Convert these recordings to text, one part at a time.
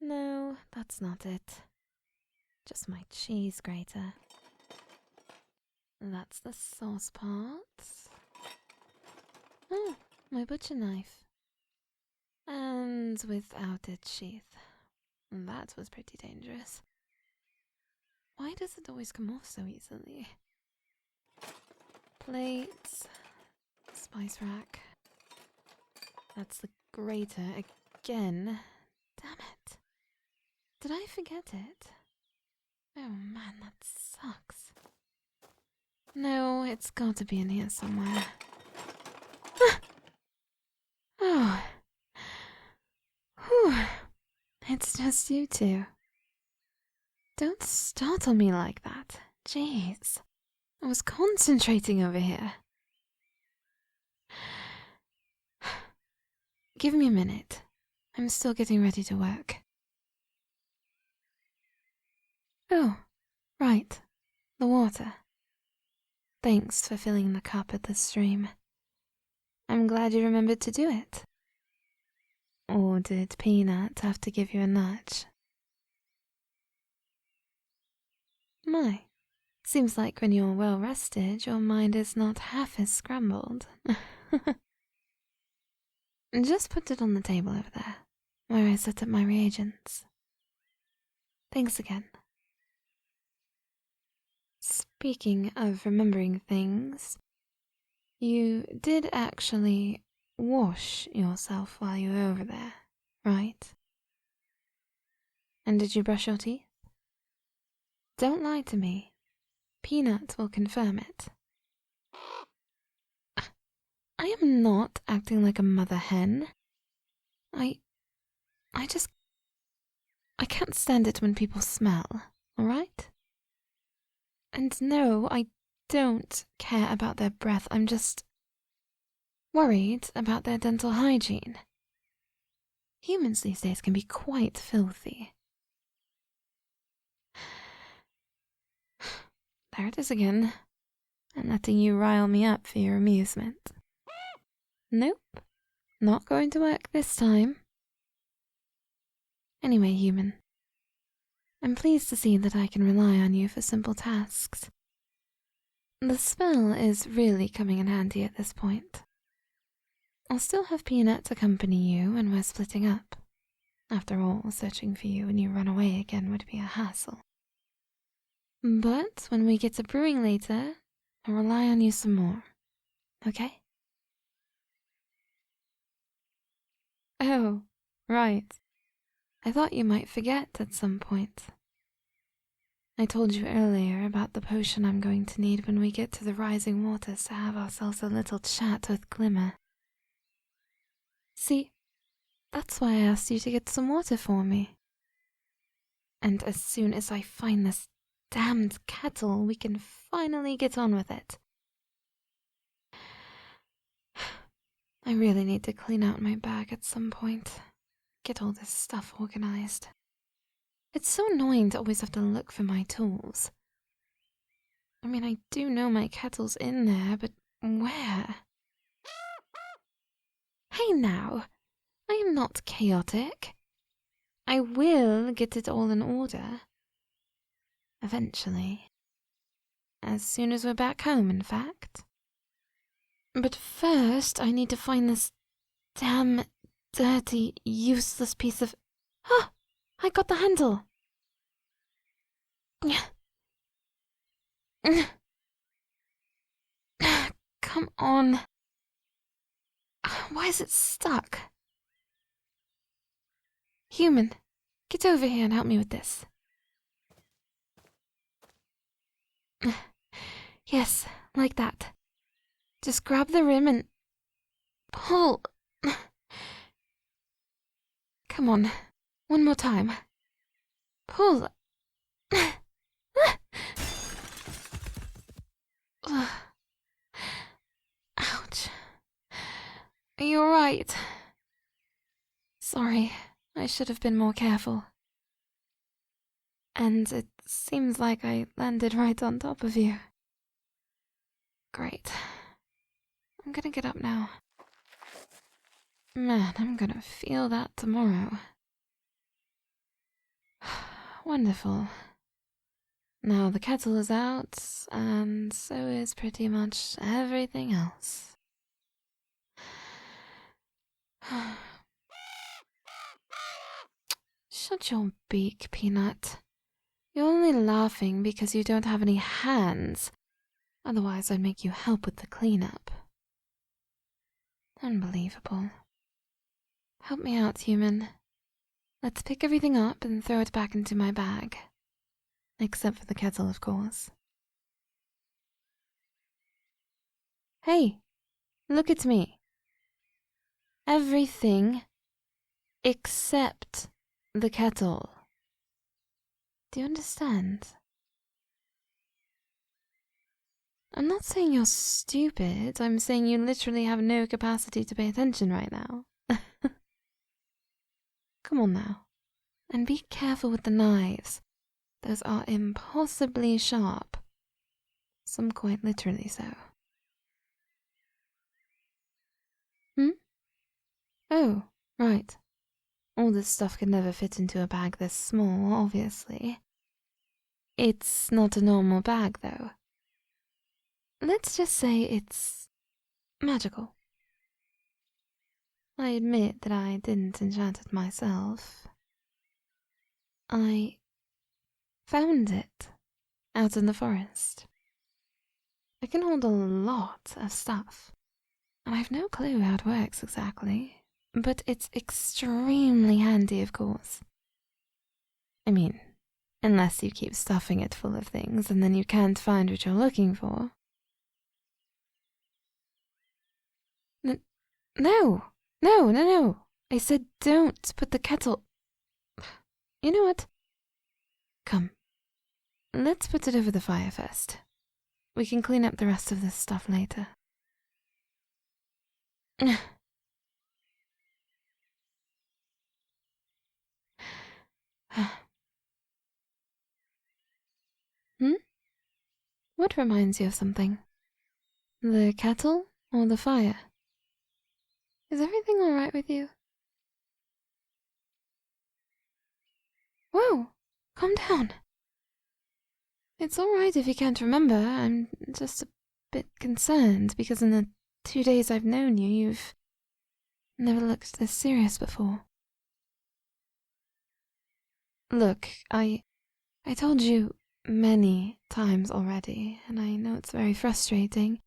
No, that's not it. Just my cheese grater. That's the sauce part. Oh, my butcher knife. And without its sheath. That was pretty dangerous. Why does it always come off so easily? Plates. Spice rack. That's the grater again. Damn it. Did I forget it? Oh man, that sucks. No, it's got to be in here somewhere. Oh. Whew. It's just you two. Don't startle me like that. Jeez. I was concentrating over here. Give me a minute. I'm still getting ready to work. Oh, right. The water. Thanks for filling the cup at the stream. I'm glad you remembered to do it. Or did Peanut have to give you a nudge? My, seems like when you're well rested, your mind is not half as scrambled. Just put it on the table over there, where I set up my reagents. Thanks again. Speaking of remembering things, you did actually wash yourself while you were over there, right? And did you brush your teeth? Don't lie to me. Peanut will confirm it. I am not acting like a mother hen. I can't stand it when people smell, alright? And no, I don't care about their breath. I'm just worried about their dental hygiene. Humans these days can be quite filthy. There it is again. And letting you rile me up for your amusement. Nope. Not going to work this time. Anyway, human. I'm pleased to see that I can rely on you for simple tasks. The spell is really coming in handy at this point. I'll still have Peanut accompany you when we're splitting up. After all, searching for you when you run away again would be a hassle. But when we get to brewing later, I'll rely on you some more. Okay? Oh, right. I thought you might forget at some point. I told you earlier about the potion I'm going to need when we get to the rising waters to have ourselves a little chat with Glimmer. See, that's why I asked you to get some water for me. And as soon as I find this damned kettle, we can finally get on with it. I really need to clean out my bag at some point. Get all this stuff organized. It's so annoying to always have to look for my tools. I mean, I do know my kettle's in there, but where? Hey now, I am not chaotic. I will get it all in order. Eventually. As soon as we're back home, in fact. But first, I need to find this damn dirty, useless piece of... Ah! I got the handle! Come on. Why is it stuck? Human, get over here and help me with this. Yes, like that. Just grab the rim and pull. Come on, one more time. Pull. Ouch. Are you alright? Sorry, I should have been more careful. And it seems like I landed right on top of you. Great. I'm gonna get up now. Man, I'm gonna feel that tomorrow. Wonderful. Now the kettle is out, and so is pretty much everything else. Shut your beak, Peanut. You're only laughing because you don't have any hands. Otherwise, I'd make you help with the cleanup. Unbelievable. Help me out, human. Let's pick everything up and throw it back into my bag. Except for the kettle, of course. Hey, look at me. Everything except the kettle. Do you understand? I'm not saying you're stupid. I'm saying you literally have no capacity to pay attention right now. Come on now. And be careful with the knives. Those are impossibly sharp. Some quite literally so. Oh, right. All this stuff could never fit into a bag this small, obviously. It's not a normal bag, though. Let's just say it's magical. I admit that I didn't enchant it myself. I found it out in the forest. It can hold a lot of stuff, and I've no clue how it works exactly, but it's extremely handy, of course. I mean, unless you keep stuffing it full of things and then you can't find what you're looking for. No. I said don't put the kettle... You know what? Come. Let's put it over the fire first. We can clean up the rest of this stuff later. What reminds you of something? The kettle or the fire? Is everything all right with you? Whoa! Calm down. It's all right if you can't remember. I'm just a bit concerned because in the 2 days I've known you, you've never looked this serious before. Look, I told you many times already, and I know it's very frustrating,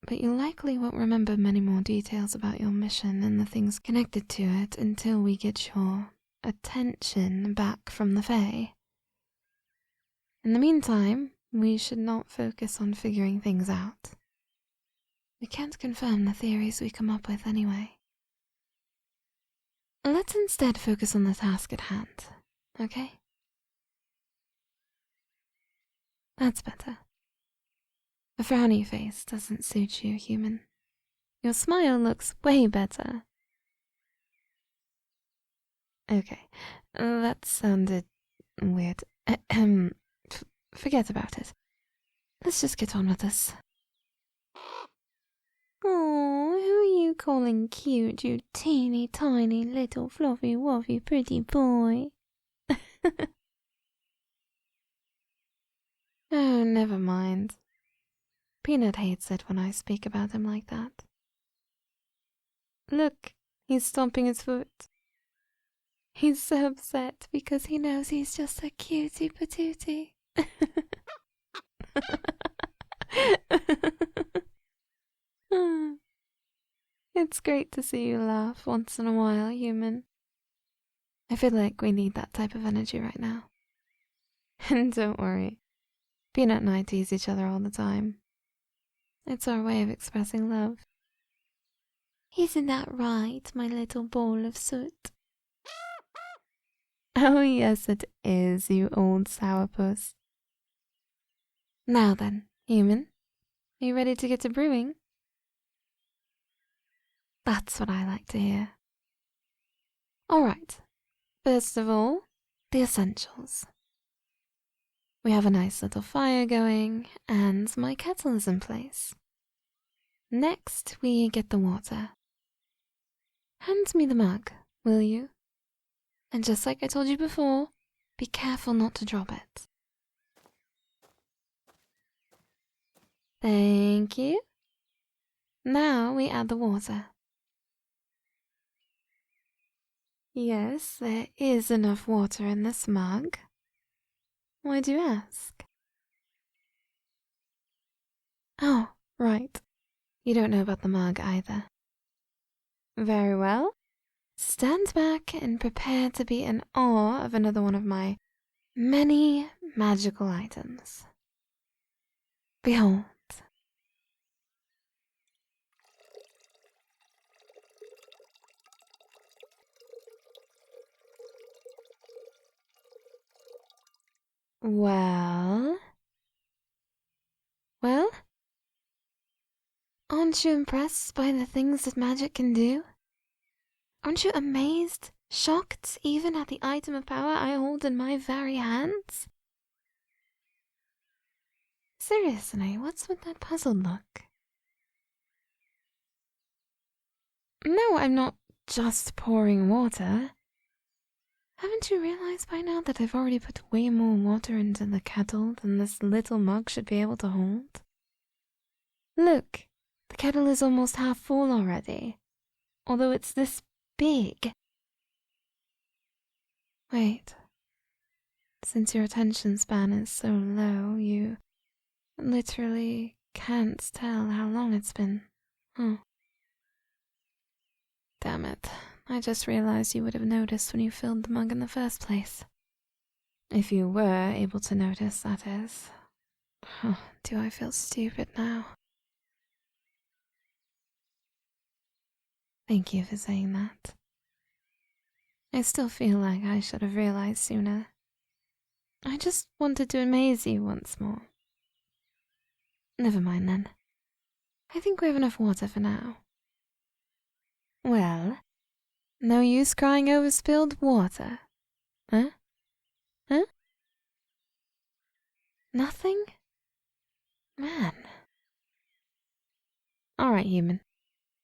but you likely won't remember many more details about your mission and the things connected to it until we get your attention back from the Fae. In the meantime, we should not focus on figuring things out. We can't confirm the theories we come up with anyway. Let's instead focus on the task at hand, okay? That's better. A frowny face doesn't suit you, human. Your smile looks way better. Okay, that sounded weird. Forget about it. Let's just get on with this. Oh, who are you calling cute, you teeny tiny little fluffy wuffy pretty boy? Oh, never mind. Peanut hates it when I speak about him like that. Look, he's stomping his foot. He's so upset because he knows he's just a cutie patootie. It's great to see you laugh once in a while, human. I feel like we need that type of energy right now. And don't worry, Peanut and I tease each other all the time. It's our way of expressing love. Isn't that right, my little ball of soot? Oh, yes, it is, you old sourpuss. Now then, human, are you ready to get to brewing? That's what I like to hear. All right, first of all, the essentials. We have a nice little fire going, and my kettle is in place. Next, we get the water. Hand me the mug, will you? And just like I told you before, Be careful not to drop it. Thank you. Now we add the water. Yes, there is enough water in this mug. Why do you ask? Oh, right. You don't know about the mug either. Very well. Stand back and prepare to be in awe of another one of my many magical items. Behold. Well? Aren't you impressed by the things that magic can do? Aren't you amazed, shocked even at the item of power I hold in my very hands? Seriously, what's with that puzzled look? No, I'm not just pouring water. Haven't you realized by now that I've already put way more water into the kettle than this little mug should be able to hold? Look, the kettle is almost half full already, although it's this big. Wait, since your attention span is so low, you literally can't tell how long it's been, huh? Damn it, I just realized you would have noticed when you filled the mug in the first place. If you were able to notice, that is. Do I feel stupid now? Thank you for saying that. I still feel like I should have realized sooner. I just wanted to amaze you once more. Never mind then. I think we have enough water for now. Well, no use crying over spilled water. Huh? Nothing? Man. Alright, human.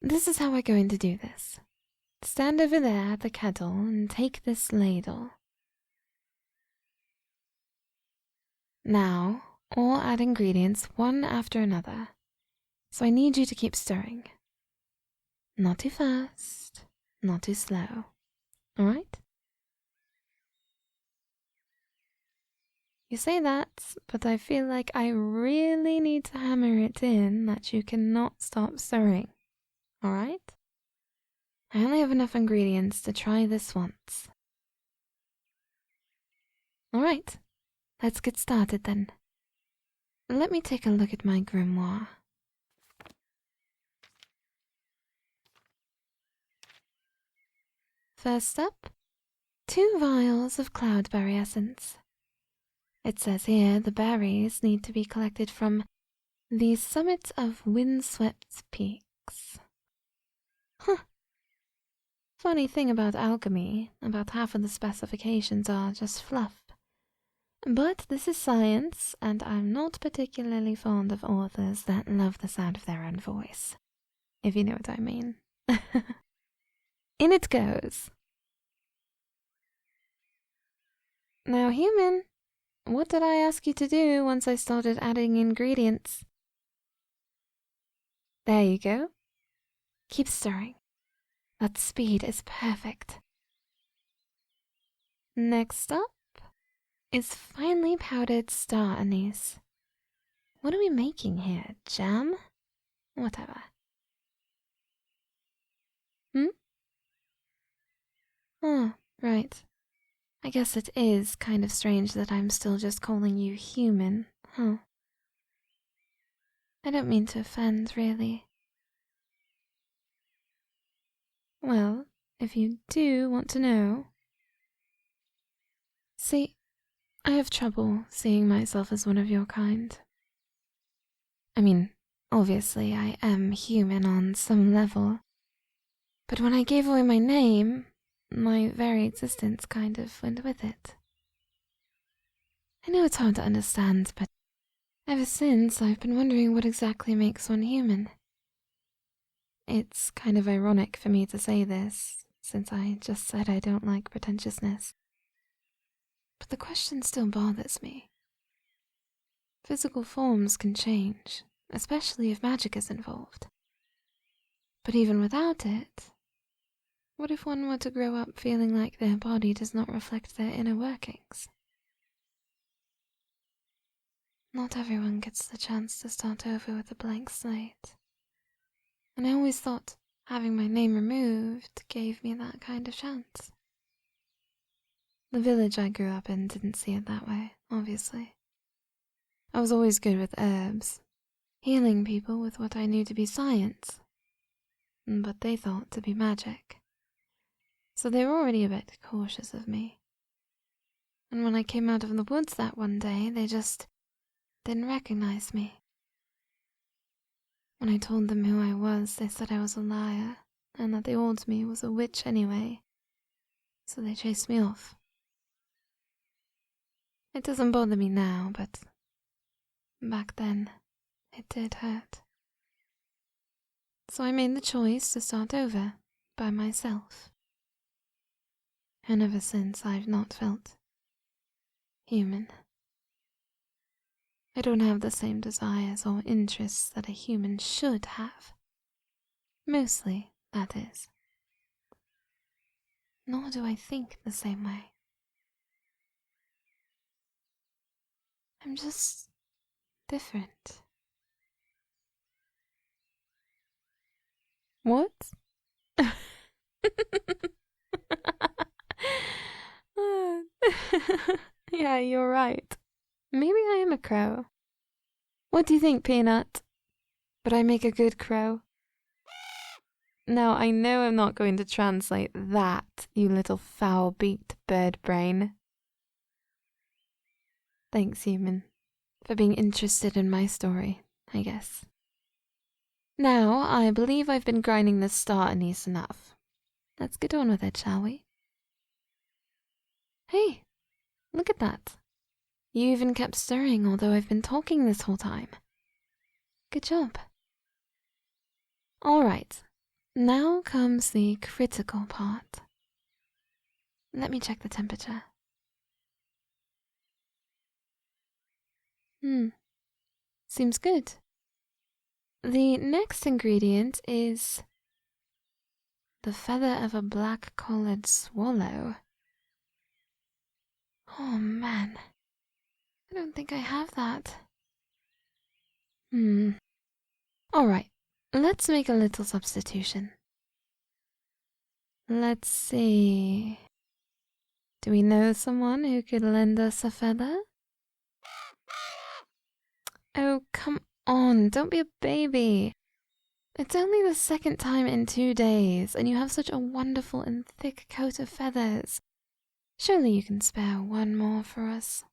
This is how we're going to do this. Stand over there at the kettle and take this ladle. Now, all add ingredients one after another. So I need you to keep stirring. Not too fast, not too slow. Alright? You say that, but I feel like I really need to hammer it in that you cannot stop stirring. Alright? I only have enough ingredients to try this once. Alright, let's get started then. Let me take a look at my grimoire. First up, 2 vials of cloudberry essence. It says here the berries need to be collected from the summit of windswept peaks. Huh. Funny thing about alchemy, about half of the specifications are just fluff. But this is science, and I'm not particularly fond of authors that love the sound of their own voice, if you know what I mean. In it goes. Now, human, what did I ask you to do once I started adding ingredients? There you go. Keep stirring. That speed is perfect. Next up is finely powdered star anise. What are we making here? Jam? Whatever. Oh, right. I guess it is kind of strange that I'm still just calling you human, huh? I don't mean to offend, really. Well, if you do want to know... See, I have trouble seeing myself as one of your kind. I mean, obviously I am human on some level. But when I gave away my name, my very existence kind of went with it. I know it's hard to understand, but ever since I've been wondering what exactly makes one human. It's kind of ironic for me to say this, since I just said I don't like pretentiousness. But the question still bothers me. Physical forms can change, especially if magic is involved. But even without it, what if one were to grow up feeling like their body does not reflect their inner workings? Not everyone gets the chance to start over with a blank slate. And I always thought having my name removed gave me that kind of chance. The village I grew up in didn't see it that way, obviously. I was always good with herbs, healing people with what I knew to be science, but they thought to be magic. So they were already a bit cautious of me. And when I came out of the woods that one day, they just didn't recognize me. When I told them who I was, they said I was a liar, and that the old me was a witch anyway, so they chased me off. It doesn't bother me now, but back then, it did hurt. So I made the choice to start over by myself. And ever since, I've not felt human. I don't have the same desires or interests that a human should have. Mostly, that is. Nor do I think the same way. I'm just different. What? Yeah, you're right. Maybe I am a crow. What do you think, Peanut? But I make a good crow. Now, I know I'm not going to translate that, you little foul-beaked bird brain. Thanks, human, for being interested in my story, I guess. Now, I believe I've been grinding this star anise enough. Let's get on with it, shall we? Hey, look at that. You even kept stirring although I've been talking this whole time. Good job. All right, now comes the critical part. Let me check the temperature. Seems good. The next ingredient is the feather of a black-collared swallow. Oh man, I don't think I have that. Alright, let's make a little substitution. Let's see. Do we know someone who could lend us a feather? Oh, come on, don't be a baby. It's only the second time in 2 days, and you have such a wonderful and thick coat of feathers. Surely you can spare one more for us.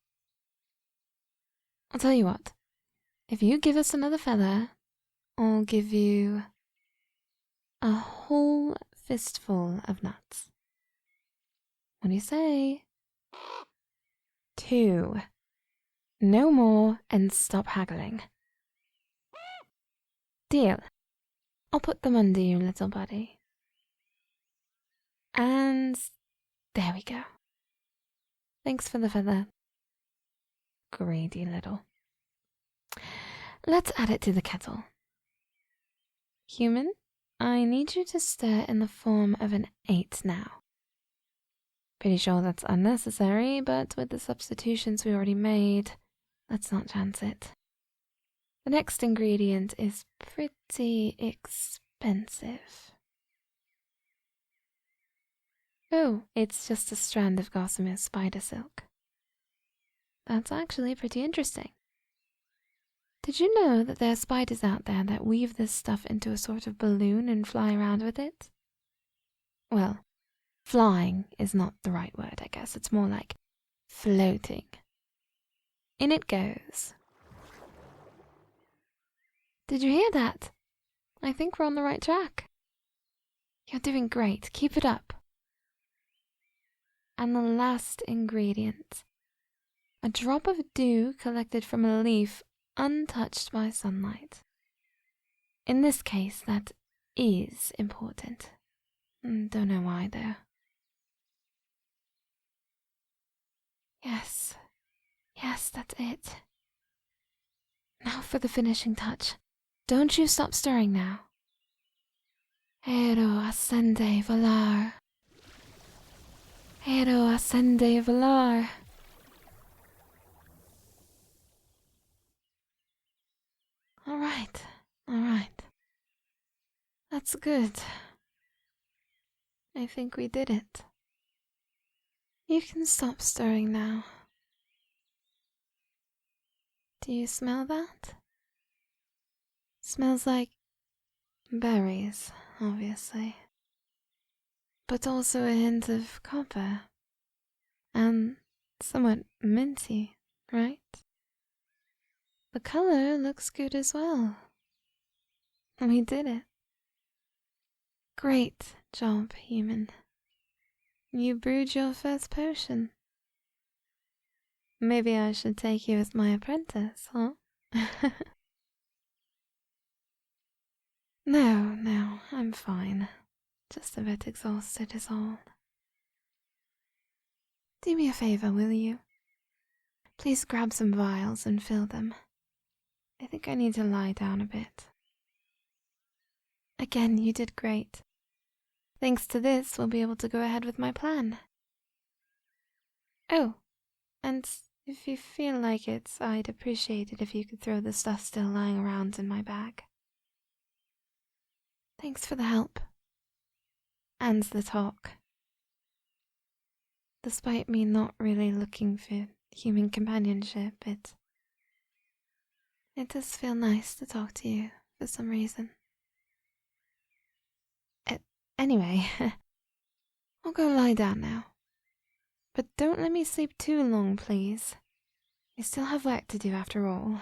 I'll tell you what. If you give us another feather, I'll give you a whole fistful of nuts. What do you say? 2. No more, and stop haggling. Deal. I'll put them under you, little buddy. And there we go. Thanks for the feather. Greedy little. Let's add it to the kettle. Human, I need you to stir in the form of an 8 now. Pretty sure that's unnecessary, but with the substitutions we already made, let's not chance it. The next ingredient is pretty expensive. Oh, it's just a strand of gossamer spider silk. That's actually pretty interesting. Did you know that there are spiders out there that weave this stuff into a sort of balloon and fly around with it? Well, flying is not the right word, I guess. It's more like floating. In it goes. Did you hear that? I think we're on the right track. You're doing great. Keep it up. And the last ingredient. A drop of dew collected from a leaf untouched by sunlight. In this case, that is important. Don't know why, though. Yes. Yes, that's it. Now for the finishing touch. Don't you stop stirring now. Ero ascende volar. Ero ascende volar. Alright, alright. That's good. I think we did it. You can stop stirring now. Do you smell that? Smells like berries, obviously. But also a hint of copper. And somewhat minty, right? The color looks good as well. We did it. Great job, human. You brewed your first potion. Maybe I should take you as my apprentice, huh? No, I'm fine. Just a bit exhausted is all. Do me a favor, will you? Please grab some vials and fill them. I think I need to lie down a bit. Again, you did great. Thanks to this, we'll be able to go ahead with my plan. Oh, and if you feel like it, I'd appreciate it if you could throw the stuff still lying around in my bag. Thanks for the help. And the talk. Despite me not really looking for human companionship, it does feel nice to talk to you for some reason. Anyway, I'll go lie down now. But don't let me sleep too long, please. I still have work to do after all.